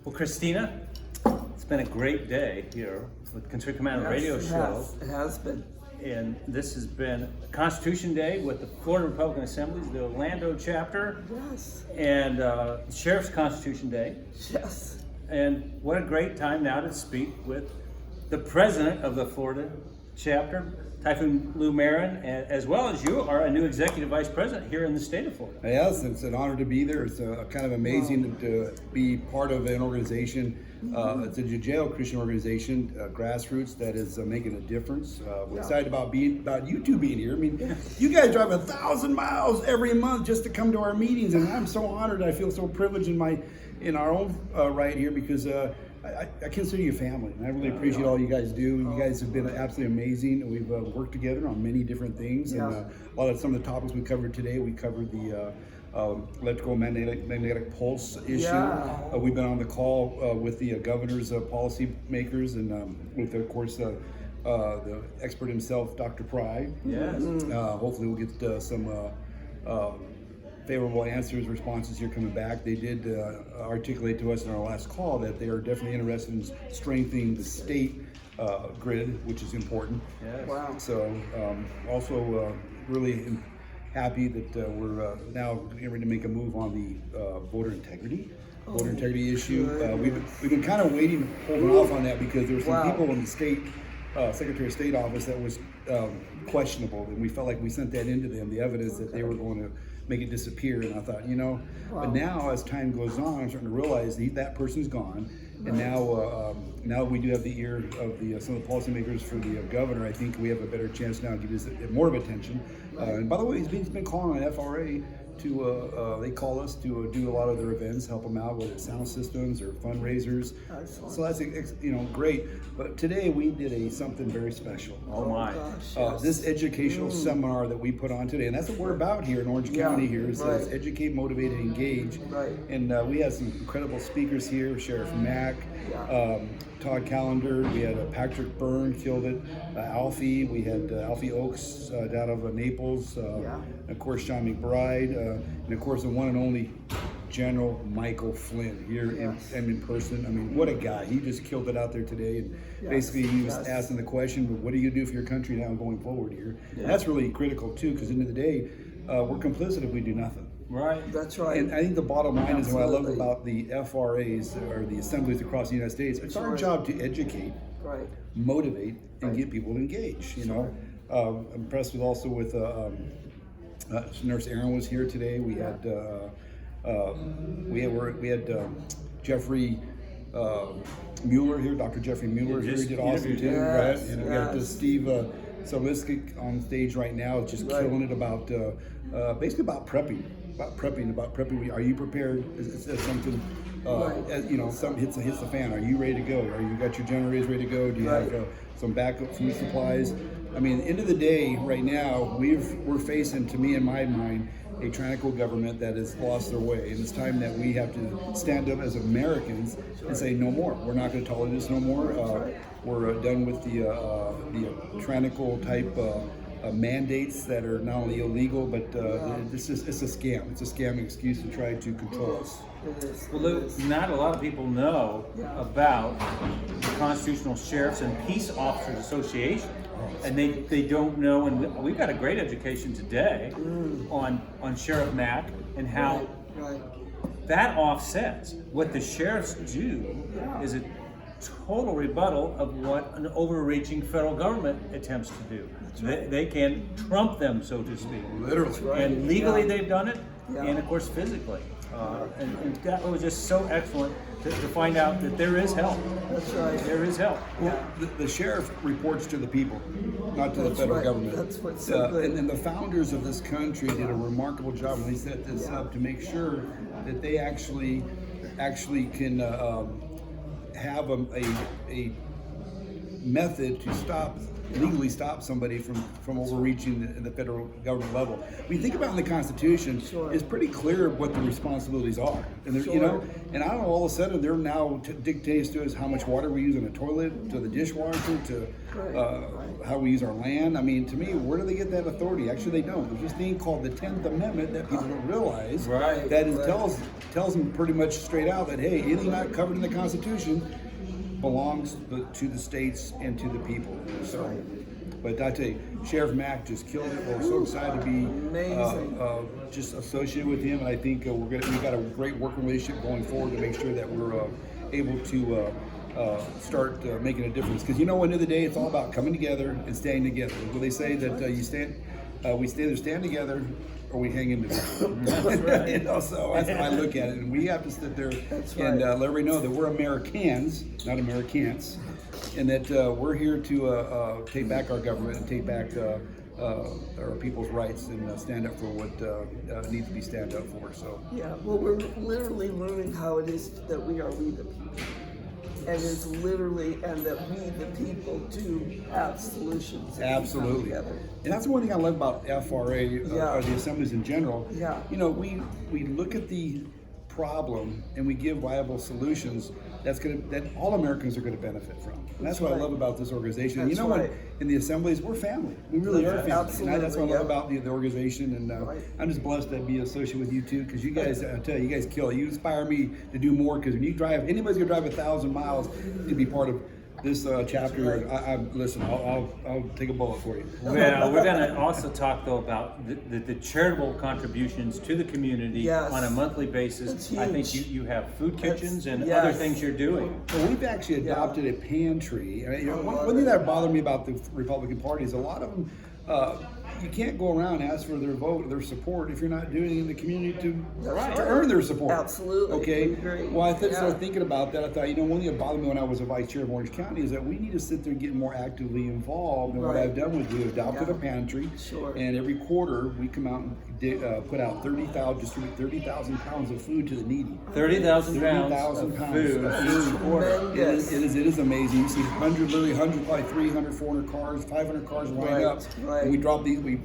Well, Christina, it's been a great day here with Country Commando Radio Show. It has been. And this has been Constitution Day with the Florida Republican Assemblies, the Orlando chapter, Yes. and Sheriff's Constitution Day. Yes. And what a great time now to speak with the president of the Florida chapter, Typhoon Marin, as well as you are a new executive vice president here in the state of Florida. Yes, it's an honor to be there. It's kind of amazing to be part of an organization. It's a Judeo-Christian organization, grassroots, that is making a difference. We're excited about you two being here. I mean, you guys drive 1,000 miles every month just to come to our meetings, and I'm so honored. I feel so privileged in our own right here because I consider you family, and I really appreciate all you guys do. You guys have been absolutely amazing, and we've worked together on many different things. And a lot of some of the topics we covered today, we covered the electrical magnetic pulse issue. We've been on the call with the governor's policy makers, and with, of course, the expert himself, Dr. Pry. Yes. Hopefully we'll get some favorable answers, responses here coming back. They did articulate to us in our last call that they are definitely interested in strengthening the state grid, which is important. Yes. Wow. So also really happy that we're now getting ready to make a move on the voter integrity issue. We've been kind of waiting, holding off on that because there were some people in the state Secretary of State office that was questionable, and we felt like we sent that into them, the evidence that they were going to make it disappear. And I thought, but now as time goes on, I'm starting to realize that person's gone, and now we do have the ear of some of the policymakers for the governor. I think we have a better chance now to give this more of attention. And by the way, he's been calling on FRA to they call us to do a lot of their events, help them out, whether it's sound systems or fundraisers. Excellent. So that's great. But today we did something very special. Oh my! This educational seminar that we put on today, and that's what we're about here in Orange County. Here is educate, motivate, and engage. Right. And we had some incredible speakers here: Sheriff Mack, Todd Callender. We had Patrick Byrne, killed it. Alfie. We had Alfie Oakes out of Naples. And of course, Sean McBride, and of course the one and only General Michael Flynn here in person. I mean, what a guy. He just killed it out there today. And basically he was asking the question, but what do you do for your country now going forward here? And that's really critical too, because at the end of the day, we're complicit if we do nothing. Right. That's right. And I think the bottom line is what I love about the FRAs or the assemblies across the United States. It's our job to educate, motivate, and get people to engage. I'm impressed with Nurse Erin was here today. We had Jeffrey Mueller here, Dr. Jeffrey Mueller here. He did awesome too, right? And we got Steve Soliskic on stage right now, just killing it about basically about prepping. Are you prepared? Is something something hits the fan? Are you ready to go? Are you got your generators ready to go? Do you have some backup food supplies? I mean, at the end of the day, right now we're facing, to me in my mind, a tyrannical government that has lost their way, and it's time that we have to stand up as Americans and say no more. We're not going to tolerate this no more. We're done with the tyrannical type mandates that are not only illegal, but it's a scam. It's a scam excuse to try to control us. Well, Lou, not a lot of people know about the Constitutional Sheriffs and Peace Officers Association. And they don't know, and we've got a great education today on Sheriff Mack and how that offsets. What the sheriffs do is a total rebuttal of what an overreaching federal government attempts to do. They can trump them, so to speak. Literally. And legally they've done it, and of course physically. And that was just so excellent to find out that there is help. That's right. There is help. Well, the sheriff reports to the people, not to the federal government. That's what's so good. And the founders of this country did a remarkable job when they set this up to make sure that they actually can have a method to legally stop somebody from overreaching the federal government level. When you think about it in the Constitution, it's pretty clear what the responsibilities are. And you know, and I don't know, all of a sudden they're now dictating to us how much water we use in the toilet, to the dishwasher, to how we use our land. I mean, to me, where do they get that authority? Actually, they don't. There's this thing called the 10th Amendment that people don't realize. That is, tells them pretty much straight out that, hey, anything not covered in the Constitution belongs to the states and to the people. So, but I tell you, Sheriff Mack just killed it. We're so excited to be just associated with him, and I think we've got a great working relationship going forward to make sure that we're able to start making a difference. Because you know, end of the day, it's all about coming together and staying together. Well, they say that we either stand together or we hang individually. You know, so that's how I look at it. And we have to sit there and let everybody know that we're Americans, not Americans, and that we're here to take back our government and take back our people's rights and stand up for what needs to be stand up for. So yeah, well, we're literally learning how it is that we are we the people. And it's literally, and that we, the people, do have solutions. Absolutely. And that's one thing I love about FRA, or the assemblies in general. You know, we look at the problem and we give viable solutions that all Americans are going to benefit from. And that's what I love about this organization. You know what? In the assemblies, we're family. We really are family. Absolutely. And that's what I love about the organization. And I'm just blessed to be associated with you too, because you guys, I tell you, you guys kill it. You inspire me to do more, because when you drive, anybody's going to drive 1,000 miles to be part of this chapter. Listen, I'll take a bullet for you. Well, we're going to also talk though about the charitable contributions to the community on a monthly basis. I think you have food kitchens and other things you're doing. Well, we've actually adopted a pantry. I mean, one thing that bothered me about the Republican Party is a lot of them. You can't go around and ask for their vote, their support, if you're not doing it in the community to earn their support. Absolutely. Okay. Well, I started thinking about that. I thought, you know, one thing that bothered me when I was a vice chair of Orange County is that we need to sit there and get more actively involved. And what I've done was we adopted a pantry, and every quarter we come out and put out distribute 30,000 pounds of food to the needy. 30,000 pounds of food. It is amazing. You see literally hundreds, probably 300, 400 cars, 500 cars lined up, and we drop these. We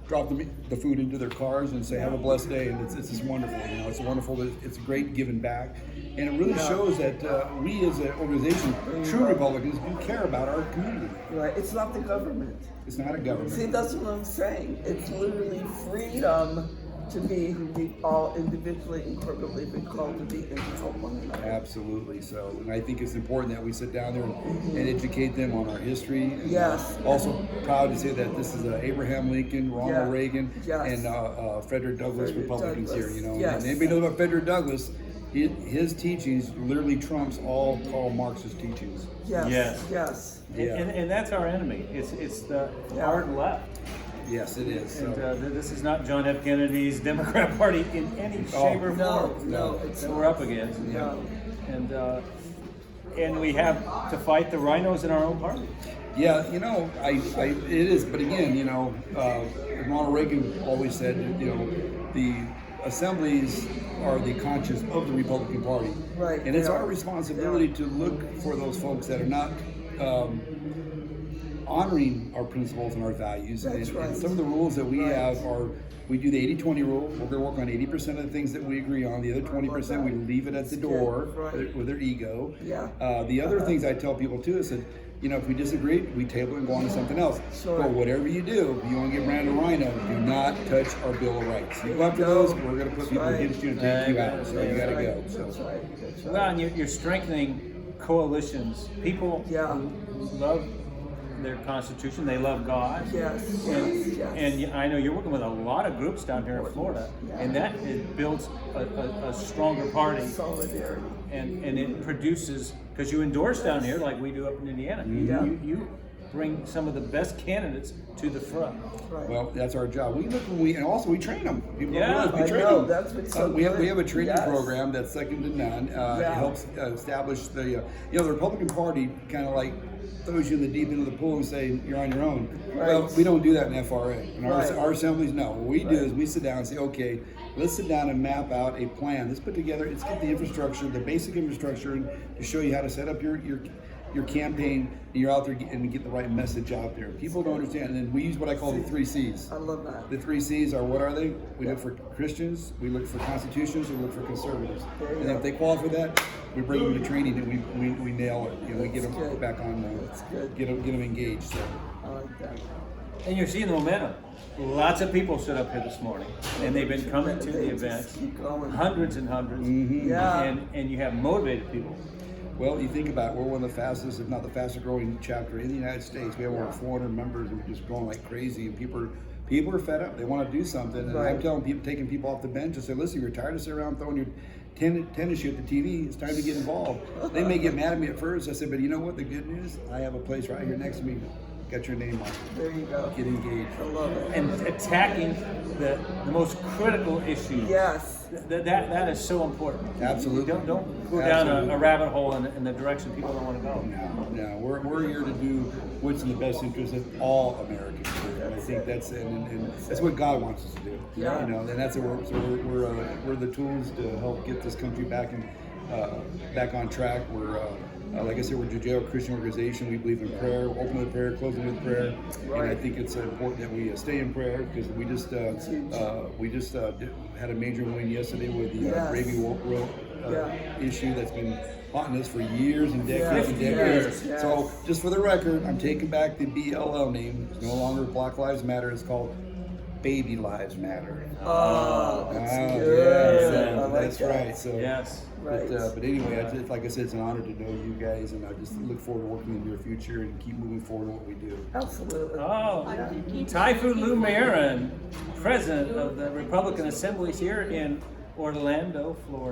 drop the food into their cars and say, "Have a blessed day," and it's just wonderful. You know, it's wonderful. It's great giving back, and it really shows that we as an organization, true Republicans, do care about our community. Right. It's not the government. It's not a government. See, that's what I'm saying. It's literally freedom to be who we all individually and corporately been called to be and to help one another. Absolutely. So, and I think it's important that we sit down there and educate them on our history. And also proud to say that this is Abraham Lincoln, Ronald Reagan, and Frederick Douglass Republicans here. You know, and anybody knows about Frederick Douglass? His teachings literally trumps all Karl Marx's teachings. Yes. And that's our enemy. It's the hard left. Yes, it is. And this is not John F. Kennedy's Democrat Party in any shape or form. No, it's that we're up against. And we have to fight the rhinos in our own party. Yeah, you know, it is. But again, you know, Ronald Reagan always said, you know, the assemblies are the conscience of the Republican Party. Right. And it's our responsibility to look for those folks that are not honoring our principles and our values. And some of the rules that we have are, we do the 80-20 rule. We're going to work on 80% of the things that we agree on. The other 20% we leave it at the door with their ego. The other things I tell people too is that, you know, if we disagree, we table it and go on to something else. But whatever you do, if you want to get branded a rhino, do not touch our Bill of Rights. You go after those, we're going to put people against you and take you out. So you got to go. So. Well, and you're strengthening coalitions. People who love their Constitution, they love God. And I know you're working with a lot of groups down here in Florida, and that it builds a stronger party. Solidarity. And it produces, because you endorse down here like we do up in Indiana. You bring some of the best candidates to the front. Well, that's our job. And also we train them. People don't realize we train them. That's what's so we have a training program that's second to none. It helps establish the the Republican Party kind of like throws you in the deep end of the pool and say you're on your own. Well, we don't do that in FRA. In our assemblies, no. What we do is we sit down and say, okay, let's sit down and map out a plan. Let's put together, let's get the infrastructure, the basic infrastructure, to show you how to set up your your campaign, and you're out there and get the right message out there. People don't understand, and then we use what I call the 3 C's. I love that. The 3 C's are, what are they? We look for Christians, we look for constitutions, we look for conservatives. There you And go. if they qualify for that, we bring them to training and we nail it. You know, we get them That's good. back on, That's good. get them engaged. So. I like that. And you're seeing the momentum. Lots of people stood up here this morning, and they've been coming to the They just events, keep going. hundreds and hundreds. Yeah. And you have motivated people. Well, you think about it, we're one of the fastest, if not the fastest growing chapter in the United States. We have over 400 members, and we're just growing like crazy. And people are fed up. They want to do something. And Right. I'm telling people, taking people off the bench and say, listen, you're tired of sitting around throwing your tennis shoe at the TV. It's time to get involved. They may get mad at me at first. I said, but you know what? The good news, I have a place right here next to me. Got your name on it. There you go. Get engaged. I love it. And attacking the most critical issues. Yes. That is so important. Absolutely. Don't go down Absolutely. a rabbit hole in the direction people don't want to go. No, we're here to do what's in the best interest of all Americans. And I think that's and that's what God wants us to do. Yeah. You know, and that's what we're the tools to help get this country back on track. We're like I said, we're a Judeo-Christian organization. We believe in prayer, open with prayer, closing with prayer, and I think it's important that we stay in prayer because we just had a major win yesterday with the Yes. Arabian World Yeah. issue that's been haunting us for years and decades Yes, and decades. yes. So, just for the record, I'm taking back the BLL name. It's no longer Black Lives Matter. It's called Baby Lives Matter. Oh, that's Ah, good. yes, I like that's that. right. So, Yes. Right. But anyway, like I said, it's an honor to know you guys, and I just look forward to working in your future and keep moving forward in what we do. Absolutely. Oh, Typhoon Marin, president of the Republican Assemblies here in Orlando, Florida.